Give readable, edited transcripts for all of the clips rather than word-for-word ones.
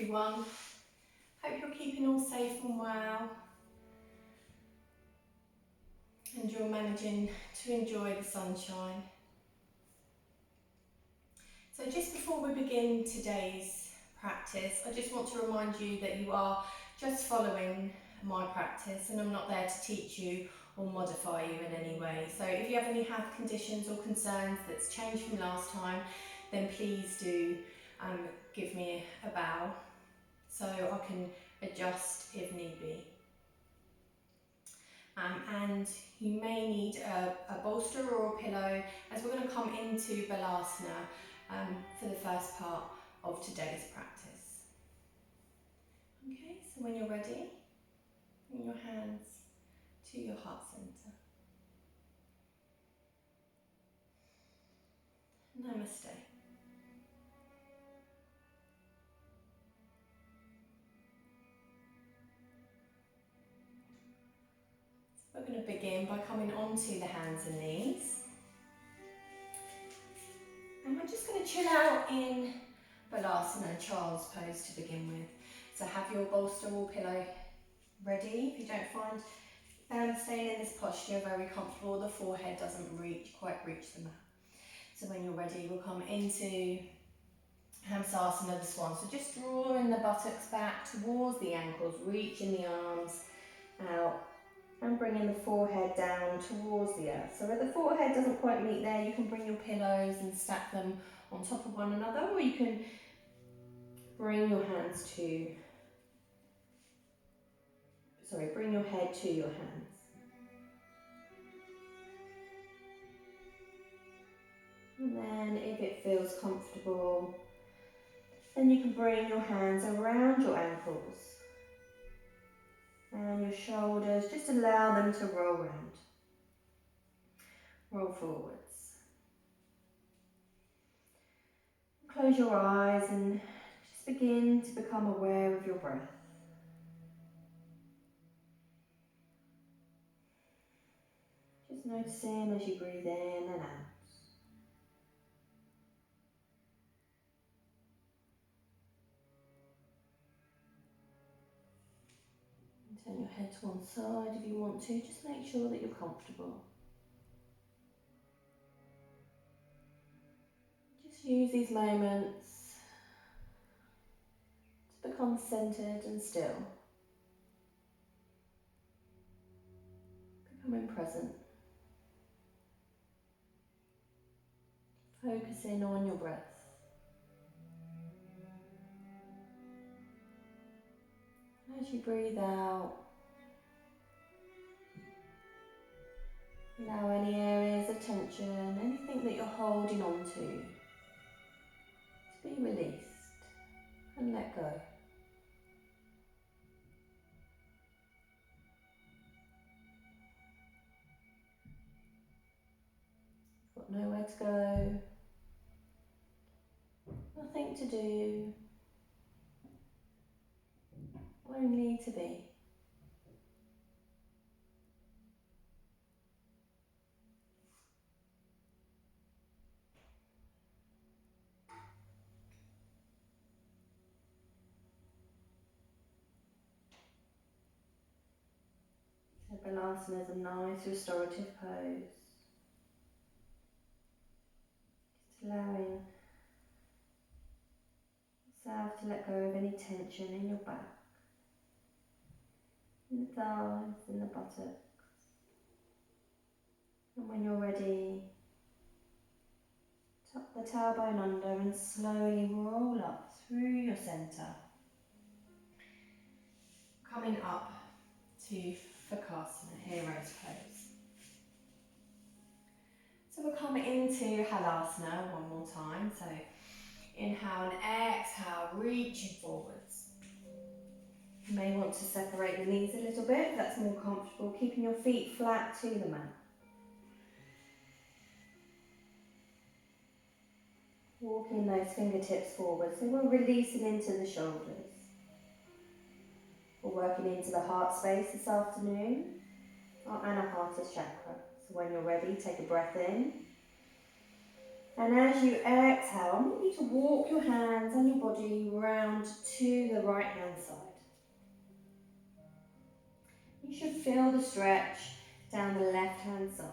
everyone. Hope you're keeping all safe and well and you're managing to enjoy the sunshine. So just before we begin today's practice, I just want to remind you that you are just following my practice and I'm not there to teach you or modify you in any way. So if you have any health conditions or concerns that's changed from last time, then please do give me a bow so I can adjust if need be. And you may need a bolster or a pillow as we're going to come into Balasana for the first part of today's practice. Okay, so when you're ready, bring your hands to your heart center. Namaste. We're going to begin by coming onto the hands and knees. And we're just going to chill out in Balasana, child's pose to begin with. So have your bolster or pillow ready. If you don't find staying in this posture very comfortable, the forehead doesn't quite reach the mat. So when you're ready, we'll come into Hamsasana, the swan. So just drawing the buttocks back towards the ankles, reaching the arms out and bringing the forehead down towards the earth. So where the forehead doesn't quite meet there, you can bring your pillows and stack them on top of one another, or you can bring your hands to, bring your head to your hands. And then if it feels comfortable, then you can bring your hands around your ankles and your shoulders, just allow them to roll round, roll forwards. Close your eyes and just begin to become aware of your breath. Just noticing as you breathe in and out. Turn your head to one side if you want to, just make sure that you're comfortable. Just use these moments to become centered and still. Becoming present. Focusing on your breath. As you breathe out, allow any areas of tension, anything that you're holding on to be released and let go. Got nowhere to go, nothing to do, only to be. So Balasana is a nice restorative pose. Just allowing yourself to let go of any tension in your back, in the thighs, in the buttocks. And when you're ready, tuck the tailbone under and slowly roll up through your centre. Coming up to Vakasana, hero's pose. So we'll come into Halasana one more time. So inhale and exhale, reaching forwards. You may want to separate the knees a little bit if that's more comfortable, keeping your feet flat to the mat. Walking those fingertips forward, so we're releasing into the shoulders. We're working into the heart space this afternoon, our Anahata chakra. So when you're ready, take a breath in. And as you exhale, I want you to walk your hands and your body round to the right hand side. You should feel the stretch down the left hand side.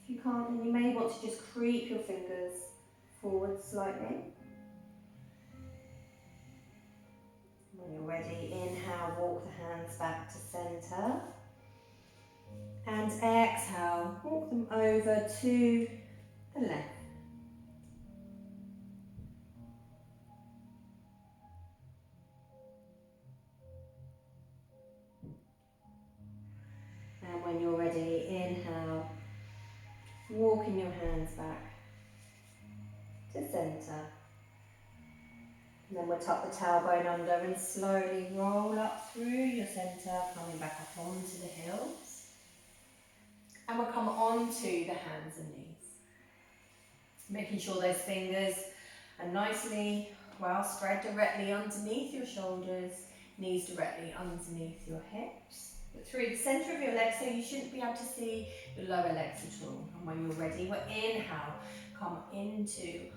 If you can't, then you may want to just creep your fingers forward slightly. When you're ready, inhale, walk the hands back to centre. And exhale, walk them over to the left. And when you're ready, inhale, walking your hands back to centre. And then we'll tuck the tailbone under and slowly roll up through your centre, coming back up onto the heels. And we'll come onto the hands and knees. Making sure those fingers are nicely well spread directly underneath your shoulders, knees directly underneath your hips. But through the centre of your legs, so you shouldn't be able to see your lower legs at all. And when you're ready, we'll inhale, come into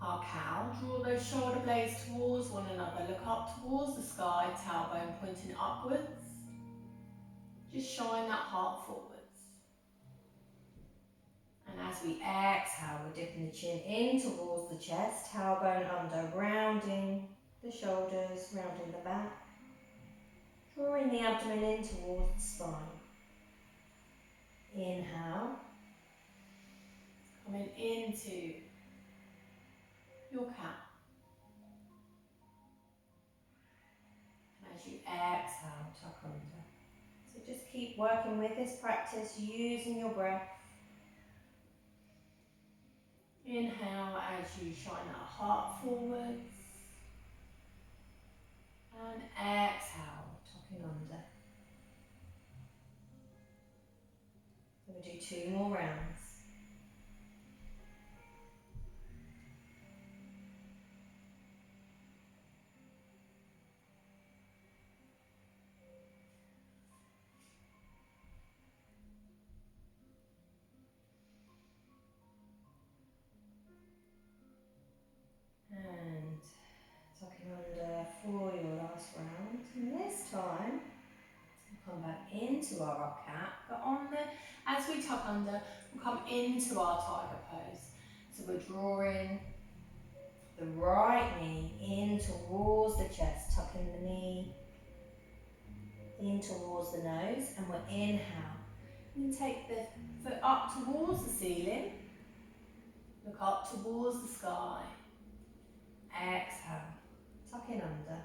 our cow. Draw those shoulder blades towards one another. Look up towards the sky, tailbone pointing upwards. Just shine that heart forwards. And as we exhale, we're dipping the chin in towards the chest, tailbone under, rounding the shoulders, rounding the back. Drawing the abdomen in towards the spine. Inhale. Coming into your cat. And as you exhale, tuck under. So just keep working with this practice, using your breath. Inhale as you shine that heart forwards. And exhale, tucking under. So we'll do 2 more rounds. And tucking under for your last round. And this time, we'll come back into our up cat, but as we tuck under, we'll come into our tiger pose. So we're drawing the right knee in towards the chest, tucking the knee in towards the nose, and we'll inhale. And take the foot up towards the ceiling, look up towards the sky. Exhale, tucking under.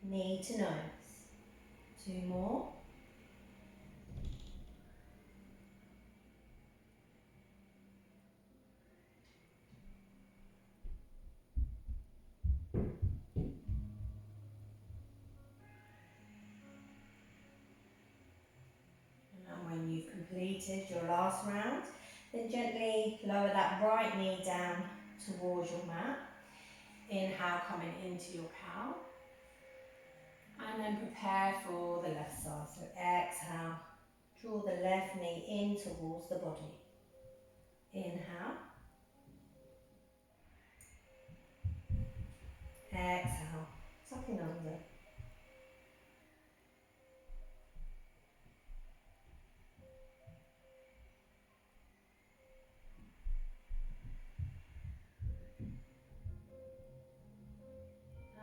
Knee to nose. 2 more. And when you've completed your last round, then gently lower that right knee down towards your mat. Inhale, coming into your cow. And then prepare for the left side. So exhale, draw the left knee in towards the body. Inhale. Exhale, tucking under.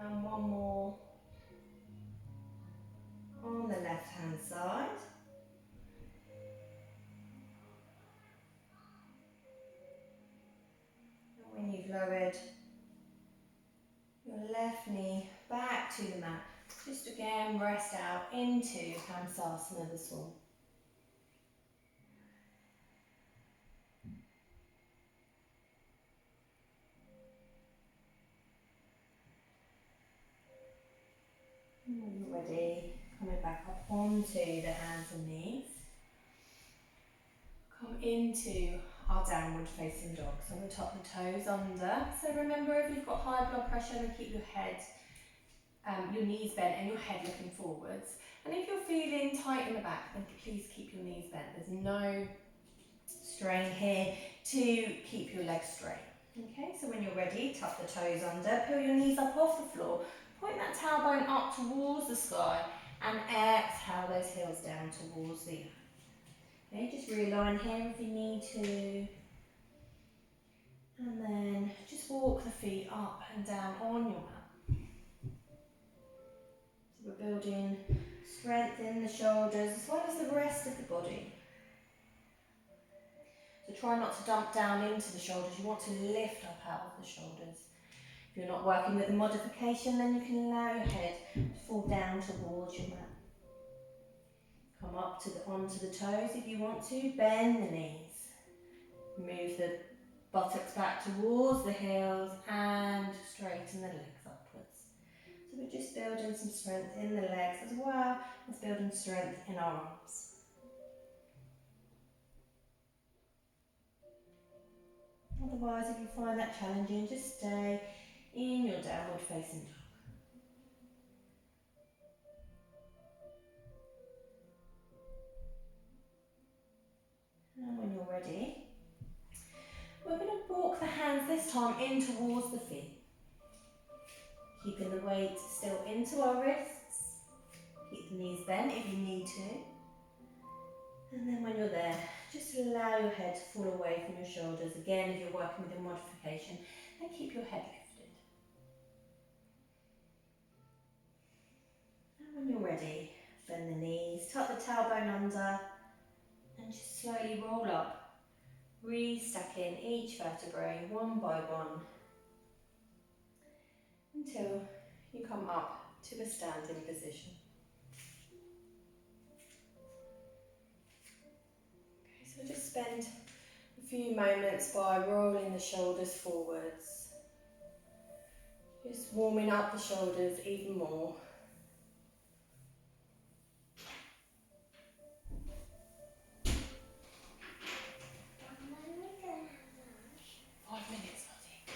And one more on the left hand side. And when you've lowered your left knee back to the mat, just again rest out into Hamsasana, the swan. And when you're ready, coming back up onto the hands and knees. Come into our downward facing dog. So we'll tuck the toes under. So remember, if you've got high blood pressure, then keep your head, your knees bent and your head looking forwards. And if you're feeling tight in the back, then please keep your knees bent. There's no strain here to keep your legs straight. Okay, so when you're ready, tuck the toes under, peel your knees up off the floor, point that tailbone up towards the sky, and exhale those heels down towards the earth. Okay, just realign here if you need to. And then just walk the feet up and down on your mat. So we're building strength in the shoulders as well as the rest of the body. So try not to dump down into the shoulders, you want to lift up out of the shoulders. If you're not working with a modification, then you can allow your head to fall down towards your mat. Come up onto the toes if you want to, bend the knees. Move the buttocks back towards the heels and straighten the legs upwards. So we're just building some strength in the legs as well as building strength in our arms. Otherwise, if you find that challenging, just stay in your downward facing dog. And when you're ready, we're going to walk the hands this time in towards the feet. Keeping the weight still into our wrists. Keep the knees bent if you need to. And then when you're there, just allow your head to fall away from your shoulders. Again, if you're working with a modification, then keep your head lifted. And when you're ready, bend the knees, tuck the tailbone under, and just slowly roll up, re-stacking each vertebrae one by one until you come up to a standing position. Okay, so just spend a few moments by rolling the shoulders forwards, just warming up the shoulders even more. 5 minutes, Lottie.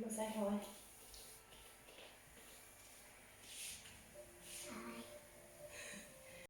Say hi.